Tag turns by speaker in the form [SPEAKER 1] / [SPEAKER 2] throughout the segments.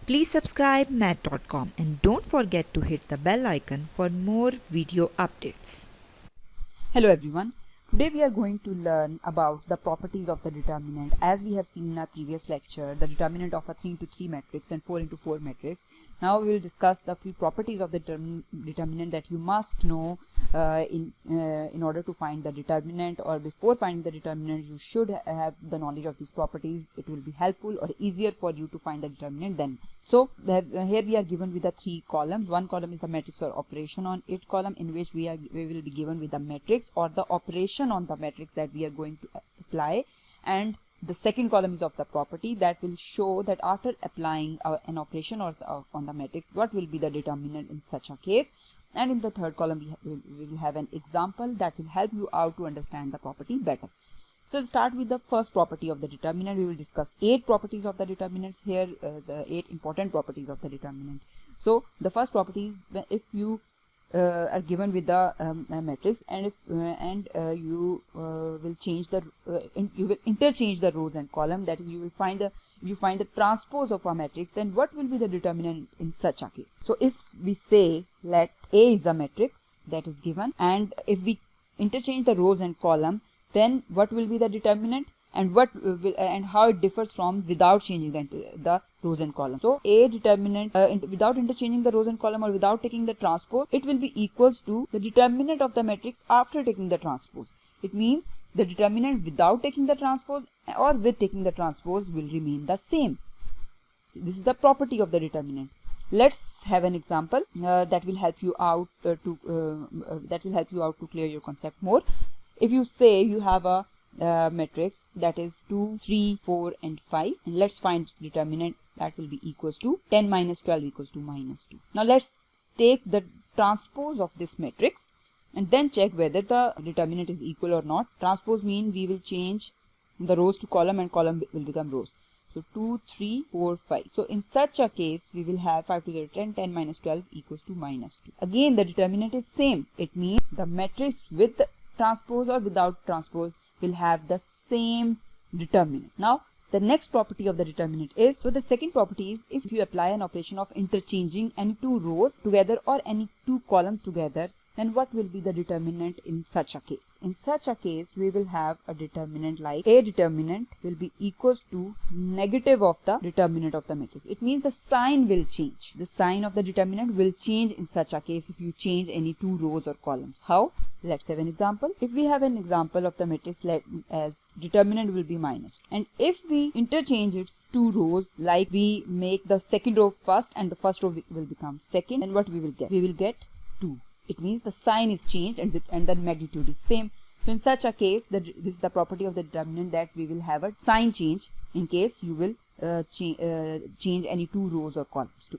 [SPEAKER 1] Please subscribe math.com and don't forget to hit the bell icon for more video updates.
[SPEAKER 2] Hello everyone. Today we are going to learn about the properties of the determinant. As we have seen in our previous lecture, the determinant of a 3 into 3 matrix and 4 into 4 matrix. Now we will discuss the few properties of the determinant that you must know in order to find the determinant, or before finding the determinant you should have the knowledge of these properties. It will be helpful or easier for you to find the determinant then. So here we are given with the 3 columns. One column is the matrix or operation on it column, in which we will be given with the matrix or the operation on the matrix that we are going to apply, and the second column is of the property that will show that after applying an operation on the matrix, what will be the determinant in such a case. And in the third column we will have an example that will help you out to understand the property better. So to start with the first property of the determinant, we will discuss 8 properties of the determinants here, the 8 important properties of the determinant. So the first property is, if you are given with the matrix, and if you will change the you will interchange the rows and column, that is, you find the transpose of a matrix, then what will be the determinant in such a case? So if we say let A is a matrix that is given, and if we interchange the rows and column, then what will be the determinant, and what will and how it differs from without changing the rows and columns. So A determinant without interchanging the rows and column, or without taking the transpose, it will be equals to the determinant of the matrix after taking the transpose. It means the determinant without taking the transpose or with taking the transpose will remain the same. So this is the property of the determinant. Let's have an example that will help you out to clear your concept more. If you say you have a matrix that is 2, 3, 4 and 5, and let's find its determinant, that will be equals to 10 minus 12 equals to minus 2. Now let's take the transpose of this matrix and then check whether the determinant is equal or not. Transpose means we will change the rows to column and column will become rows. So 2, 3, 4, 5. So in such a case we will have 5 to the 10, 10 minus 12 equals to minus 2. Again the determinant is same. It means the matrix with the transpose or without transpose will have the same determinant. Now the next property of the determinant is, so the second property is, if you apply an operation of interchanging any 2 rows together or any 2 columns together, then what will be the determinant in such a case? In such a case we will have a determinant like A determinant will be equals to negative of the determinant of the matrix. It means the sign will change. The sign of the determinant will change in such a case if you change any 2 rows or columns. How? Let's have an example. If we have an example of the matrix as determinant will be minus 2, and if we interchange its 2 rows, like we make the second row first and the first row will become second, then what we will get? We will get 2. It means the sign is changed and the magnitude is same. So in such a case, this is the property of the determinant, that we will have a sign change in case you will change any 2 rows or columns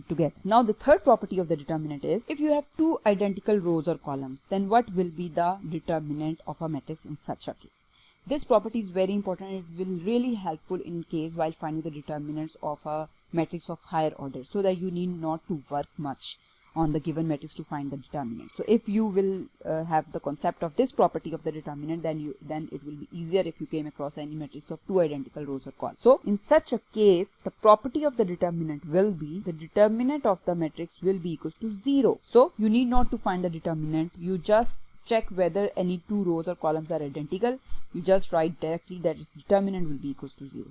[SPEAKER 2] together. Now the third property of the determinant is, if you have 2 identical rows or columns, then what will be the determinant of a matrix in such a case? This property is very important. It will really helpful in case while finding the determinants of a matrix of higher order, so that you need not to work much on the given matrix to find the determinant. So if you will have the concept of this property of the determinant, then it will be easier if you came across any matrix of 2 identical rows or columns. So in such a case, the property of the determinant will be, the determinant of the matrix will be equals to 0. So you need not to find the determinant. You just check whether any 2 rows or columns are identical. You just write directly that its determinant will be equals to 0.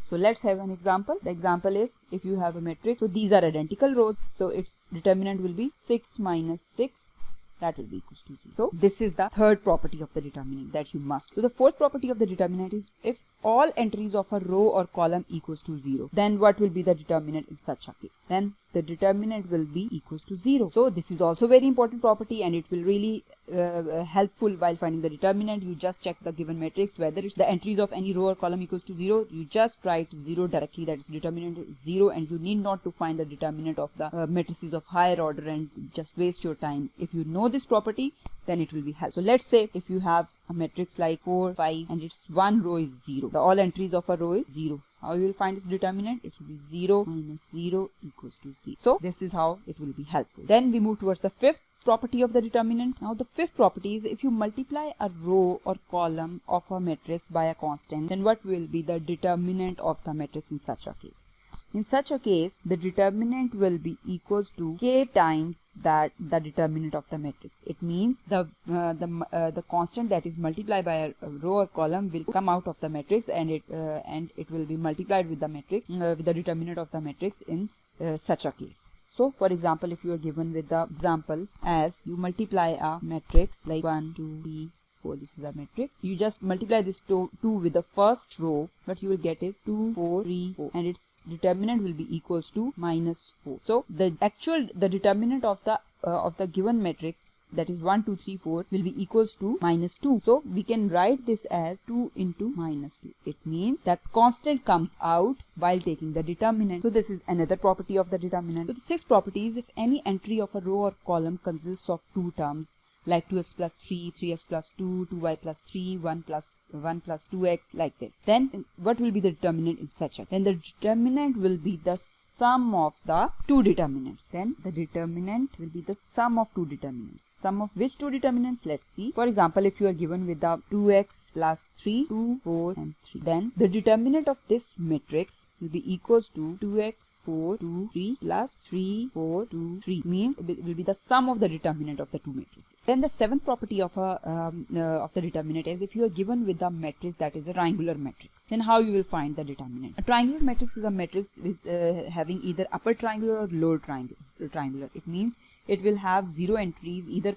[SPEAKER 2] So let's have an example. The example is, if you have a matrix, so these are identical rows, so its determinant will be 6 minus 6, that will be equals to 0. So this is the third property of the determinant that you must. So the fourth property of the determinant is, if all entries of a row or column equals to 0, then what will be the determinant in such a case? Then the determinant will be equals to 0. So this is also very important property, and it will really helpful while finding the determinant. You just check the given matrix whether it's the entries of any row or column equals to 0. You just write 0 directly, that is determinant is 0, and you need not to find the determinant of the matrices of higher order and just waste your time. If you know this property, then it will be helpful. So let's say if you have a matrix like 4, 5 and its one row is 0. All entries of a row is 0. How you will find its determinant? It will be 0 minus 0 equals to 0. So this is how it will be helpful. Then we move towards the fifth property of the determinant. Now the fifth property is, if you multiply a row or column of a matrix by a constant, then what will be the determinant of the matrix in such a case? In such a case, the determinant will be equals to k times that the determinant of the matrix. It means the constant that is multiplied by a row or column will come out of the matrix, and it will be multiplied with the matrix with the determinant of the matrix in such a case. So, for example, if you are given with the example as you multiply a matrix like 1, 2, 3, 4, this is a matrix. You just multiply this 2 with the first row. What you will get is 2, 4, 3, 4, and its determinant will be equals to -4. So the determinant of the given matrix, that is 1, 2, 3, 4, will be equals to -2. So we can write this as 2 into -2. It means that constant comes out while taking the determinant. So this is another property of the determinant. So the sixth property is, if any entry of a row or column consists of two terms, like 2x plus 3, 3x plus 2, 2y plus 3, 1 plus 2x, like this, then what will be the determinant in such a? Then the determinant will be the sum of the two determinants. Then the determinant will be the sum of two determinants. Sum of which two determinants? Let's see. For example, if you are given with the 2x plus 3, 2, 4 and 3, then the determinant of this matrix will be equals to 2x, 4, 2, 3 plus 3, 4, 2, 3, means it will be the sum of the determinant of the two matrices. Then the seventh property of the determinant is, if you are given with a matrix that is a triangular matrix, then how you will find the determinant? A triangular matrix is a matrix with having either upper triangular or lower triangular. It means it will have zero entries either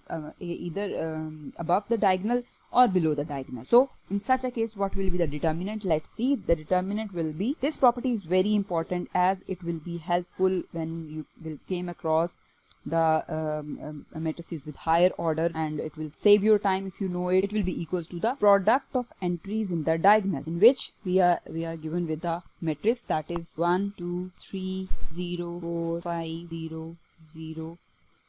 [SPEAKER 2] above the diagonal or below the diagonal. So in such a case, what will be the determinant? Let's see. The determinant will be, this property is very important as it will be helpful when you will came across the matrices with higher order, and it will save your time if you know it. It will be equals to the product of entries in the diagonal, in which we are given with the matrix that is 1, 2, 3, 0, 4, 5, 0, 0,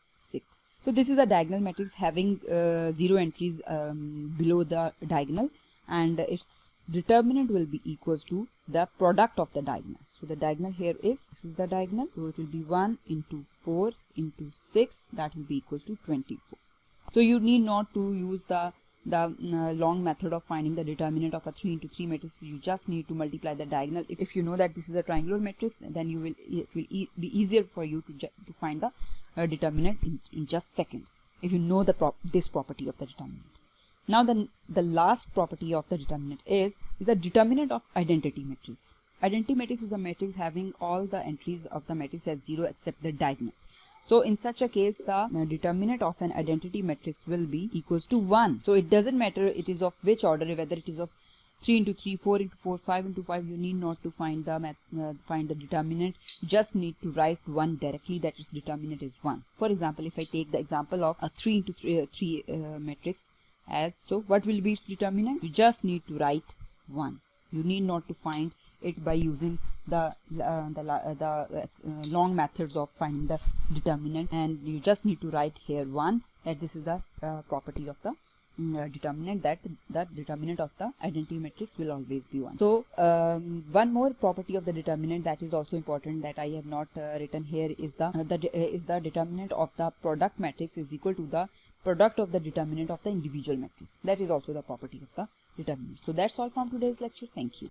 [SPEAKER 2] 6. So this is a diagonal matrix having 0 entries below the diagonal, and its determinant will be equals to the product of the diagonal. So the diagonal here is, this is the diagonal, so it will be 1 into 4 into 6, that will be equals to 24. So you need not to use the long method of finding the determinant of a 3 into 3 matrix. You just need to multiply the diagonal. If you know that this is a triangular matrix, then it will be easier for you to find the determinant in just seconds, if you know this property of the determinant. Now the last property of the determinant is the determinant of identity matrix. Identity matrix is a matrix having all the entries of the matrix as 0 except the diagonal. So in such a case, the determinant of an identity matrix will be equals to 1. So it doesn't matter it is of which order, whether it is of 3 into 3, 4 into 4, 5 into 5, you need not to find the determinant. You just need to write 1 directly, that its determinant is 1. For example, if I take the example of a 3 into 3 matrix, as so, what will be its determinant? You just need to write 1. You need not to find it by using the long methods of finding the determinant, and you just need to write here 1, that this is the property of the determinant, that the determinant of the identity matrix will always be 1. So one more property of the determinant that is also important that I have not written here is the determinant of the product matrix is equal to the product of the determinant of the individual matrix. That is also the property of the determinant. So that's all from today's lecture. Thank you.